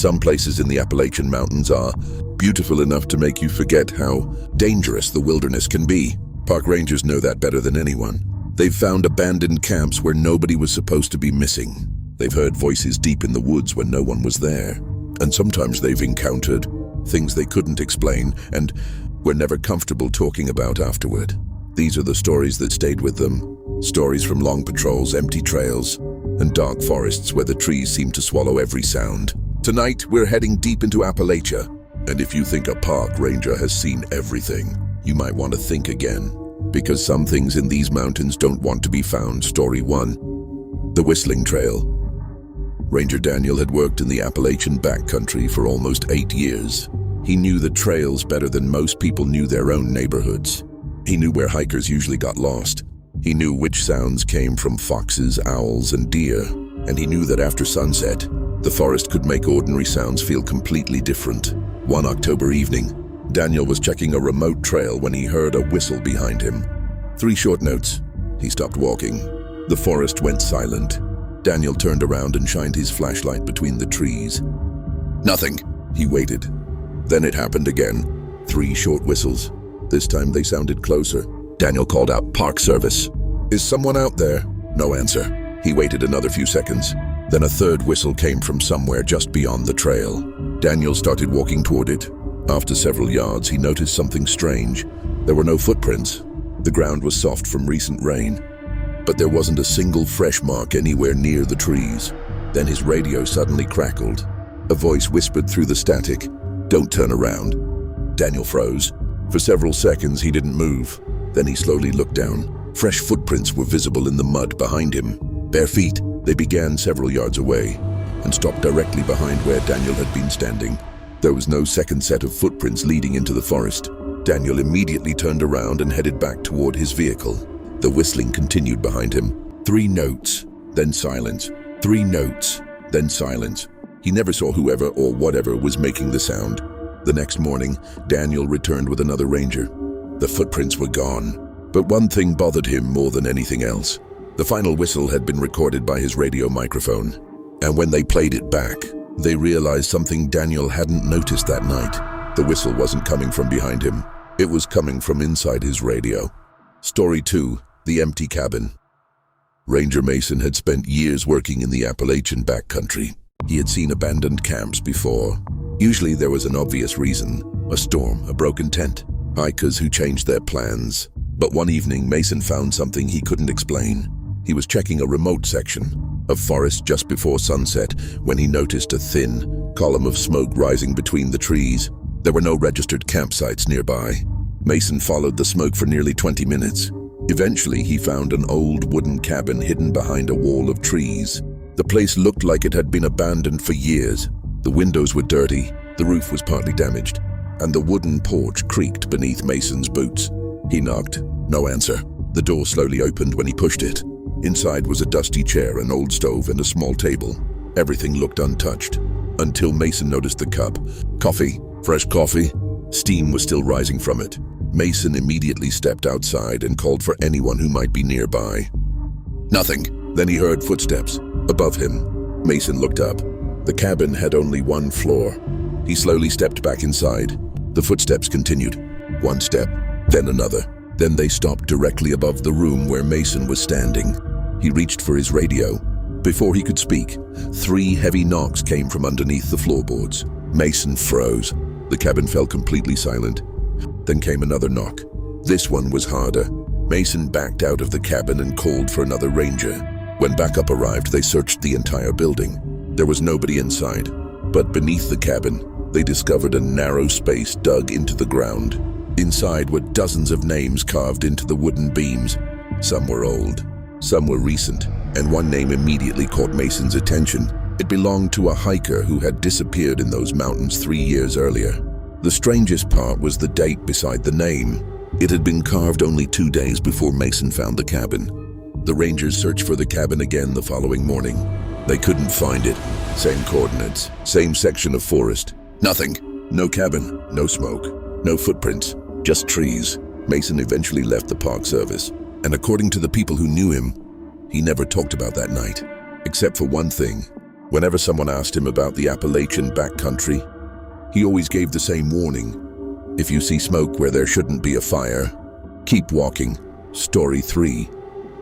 Some places in the Appalachian Mountains are beautiful enough to make you forget how dangerous the wilderness can be. Park rangers know that better than anyone. They've found abandoned camps where nobody was supposed to be missing. They've heard voices deep in the woods when no one was there. And sometimes they've encountered things they couldn't explain and were never comfortable talking about afterward. These are the stories that stayed with them. Stories from long patrols, empty trails, and dark forests where the trees seem to swallow every sound. Tonight, we're heading deep into Appalachia. And if you think a park ranger has seen everything, you might want to think again. Because some things in these mountains don't want to be found. Story 1. The Whistling Trail. Ranger Daniel had worked in the Appalachian backcountry for almost 8 years. He knew the trails better than most people knew their own neighborhoods. He knew where hikers usually got lost. He knew which sounds came from foxes, owls, and deer. And he knew that after sunset, the forest could make ordinary sounds feel completely different. One October evening, Daniel was checking a remote trail when he heard a whistle behind him. 3 short notes. He stopped walking. The forest went silent. Daniel turned around and shined his flashlight between the trees. Nothing. He waited. Then it happened again. 3 short whistles. This time they sounded closer. Daniel called out, "Park Service. Is someone out there?" No answer. He waited another few seconds. Then a third whistle came from somewhere just beyond the trail. Daniel started walking toward it. After several yards, he noticed something strange. There were no footprints. The ground was soft from recent rain, but there wasn't a single fresh mark anywhere near the trees. Then his radio suddenly crackled. A voice whispered through the static, "Don't turn around." Daniel froze. For several seconds, he didn't move. Then he slowly looked down. Fresh footprints were visible in the mud behind him. Bare feet. They began several yards away and stopped directly behind where Daniel had been standing. There was no second set of footprints leading into the forest. Daniel immediately turned around and headed back toward his vehicle. The whistling continued behind him. 3 notes, then silence. 3 notes, then silence. He never saw whoever or whatever was making the sound. The next morning, Daniel returned with another ranger. The footprints were gone, but one thing bothered him more than anything else. The final whistle had been recorded by his radio microphone, and when they played it back, they realized something Daniel hadn't noticed that night. The whistle wasn't coming from behind him. It was coming from inside his radio. Story 2. The Empty Cabin. Ranger Mason had spent years working in the Appalachian backcountry. He had seen abandoned camps before. Usually there was an obvious reason: a storm, a broken tent, hikers who changed their plans. But one evening, Mason found something he couldn't explain. He was checking a remote section of forest just before sunset when he noticed a thin column of smoke rising between the trees. There were no registered campsites nearby. Mason followed the smoke for nearly 20 minutes. Eventually, he found an old wooden cabin hidden behind a wall of trees. The place looked like it had been abandoned for years. The windows were dirty, the roof was partly damaged, and the wooden porch creaked beneath Mason's boots. He knocked. No answer. The door slowly opened when he pushed it. Inside was a dusty chair, an old stove, and a small table. Everything looked untouched, until Mason noticed the cup. Coffee. Fresh coffee. Steam was still rising from it. Mason immediately stepped outside and called for anyone who might be nearby. Nothing. Then he heard footsteps above him. Mason looked up. The cabin had only 1 floor. He slowly stepped back inside. The footsteps continued. 1 step, then another. Then they stopped directly above the room where Mason was standing. He reached for his radio. Before he could speak, 3 heavy knocks came from underneath the floorboards. Mason froze. The cabin fell completely silent. Then came another knock. This one was harder. Mason backed out of the cabin and called for another ranger. When backup arrived, they searched the entire building. There was nobody inside, but beneath the cabin, they discovered a narrow space dug into the ground. Inside were dozens of names carved into the wooden beams. Some were old, some were recent, and one name immediately caught Mason's attention. It belonged to a hiker who had disappeared in those mountains 3 years earlier. The strangest part was the date beside the name. It had been carved only 2 days before Mason found the cabin. The rangers searched for the cabin again the following morning. They couldn't find it. Same coordinates, same section of forest. Nothing. No cabin, no smoke, no footprints, just trees. Mason eventually left the Park Service, and according to the people who knew him, he never talked about that night. Except for one thing. Whenever someone asked him about the Appalachian backcountry, he always gave the same warning. If you see smoke where there shouldn't be a fire, keep walking. Story 3.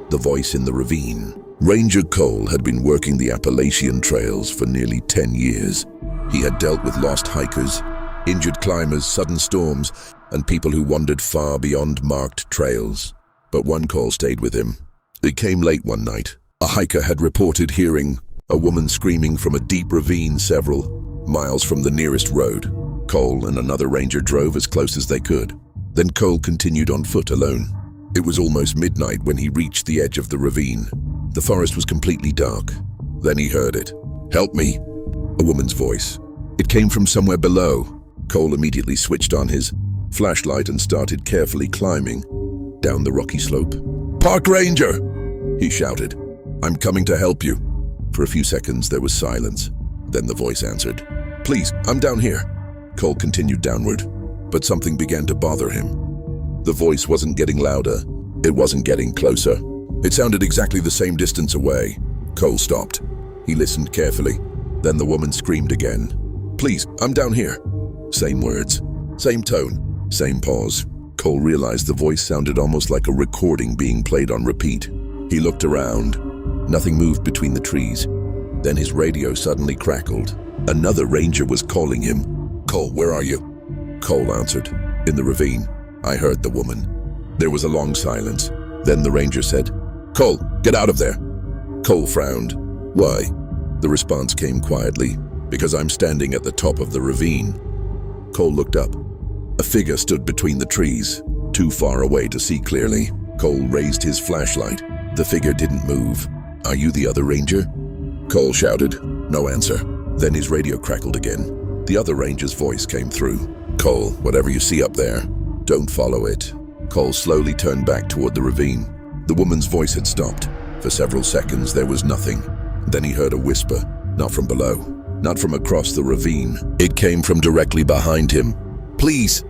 The Voice in the Ravine. Ranger Cole had been working the Appalachian trails for nearly 10 years. He had dealt with lost hikers, injured climbers, sudden storms, and people who wandered far beyond marked trails. But one call stayed with him. It came late one night. A hiker had reported hearing a woman screaming from a deep ravine several miles from the nearest road. Cole and another ranger drove as close as they could. Then Cole continued on foot alone. It was almost midnight when he reached the edge of the ravine. The forest was completely dark. Then he heard it. "Help me," a woman's voice. It came from somewhere below. Cole immediately switched on his flashlight and started carefully climbing down the rocky slope. "Park Ranger!" he shouted. "I'm coming to help you." For a few seconds there was silence. Then the voice answered. "Please, I'm down here." Cole continued downward, but something began to bother him. The voice wasn't getting louder. It wasn't getting closer. It sounded exactly the same distance away. Cole stopped. He listened carefully. Then the woman screamed again. "Please, I'm down here." Same words, same tone, same pause. Cole realized the voice sounded almost like a recording being played on repeat. He looked around. Nothing moved between the trees. Then his radio suddenly crackled. Another ranger was calling him. "Cole, where are you?" Cole answered. "In the ravine." "I heard the woman." There was a long silence. Then the ranger said, "Cole, get out of there." Cole frowned. "Why?" The response came quietly. "Because I'm standing at the top of the ravine." Cole looked up. A figure stood between the trees, too far away to see clearly. Cole raised his flashlight. The figure didn't move. "Are you the other ranger?" Cole shouted. No answer. Then his radio crackled again. The other ranger's voice came through. "Cole, whatever you see up there, don't follow it." Cole slowly turned back toward the ravine. The woman's voice had stopped. For several seconds there was nothing. Then he heard a whisper, not from below, not from across the ravine. It came from directly behind him. "Please!"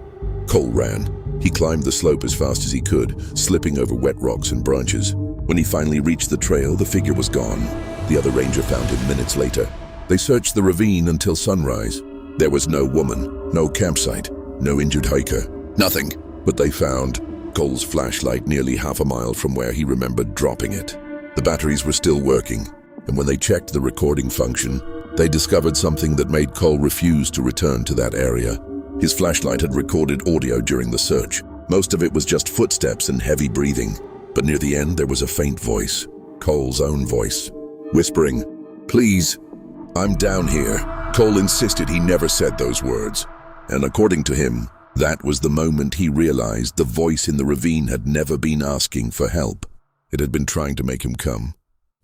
Cole ran. He climbed the slope as fast as he could, slipping over wet rocks and branches. When he finally reached the trail, the figure was gone. The other ranger found him minutes later. They searched the ravine until sunrise. There was no woman, no campsite, no injured hiker, nothing. But they found Cole's flashlight nearly half a mile from where he remembered dropping it. The batteries were still working, and when they checked the recording function, they discovered something that made Cole refuse to return to that area. His flashlight had recorded audio during the search. Most of it was just footsteps and heavy breathing. But near the end, there was a faint voice, Cole's own voice, whispering, "Please, I'm down here." Cole insisted he never said those words. And according to him, that was the moment he realized the voice in the ravine had never been asking for help. It had been trying to make him come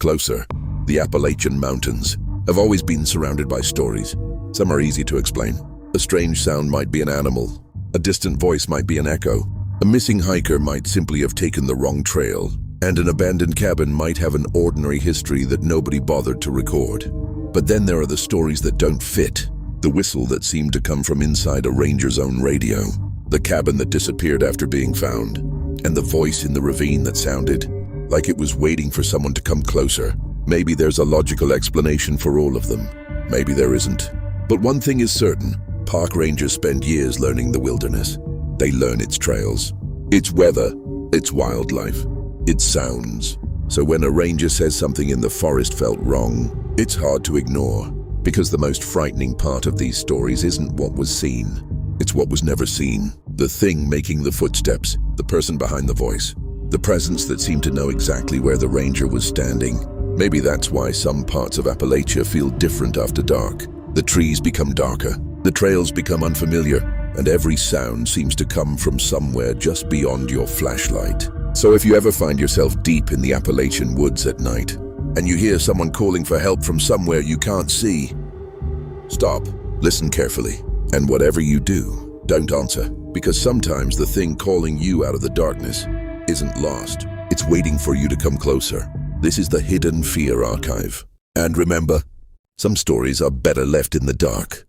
closer. The Appalachian Mountains have always been surrounded by stories. Some are easy to explain. A strange sound might be an animal. A distant voice might be an echo. A missing hiker might simply have taken the wrong trail. And an abandoned cabin might have an ordinary history that nobody bothered to record. But then there are the stories that don't fit. The whistle that seemed to come from inside a ranger's own radio. The cabin that disappeared after being found. And the voice in the ravine that sounded like it was waiting for someone to come closer. Maybe there's a logical explanation for all of them. Maybe there isn't. But one thing is certain. Park rangers spend years learning the wilderness. They learn its trails, its weather, its wildlife, its sounds. So when a ranger says something in the forest felt wrong, it's hard to ignore. Because the most frightening part of these stories isn't what was seen. It's what was never seen. The thing making the footsteps, the person behind the voice. The presence that seemed to know exactly where the ranger was standing. Maybe that's why some parts of Appalachia feel different after dark. The trees become darker, the trails become unfamiliar, and every sound seems to come from somewhere just beyond your flashlight. So if you ever find yourself deep in the Appalachian woods at night, and you hear someone calling for help from somewhere you can't see, stop, listen carefully, and whatever you do, don't answer, because sometimes the thing calling you out of the darkness isn't lost. It's waiting for you to come closer. This is the Hidden Fear Archive. And remember, some stories are better left in the dark.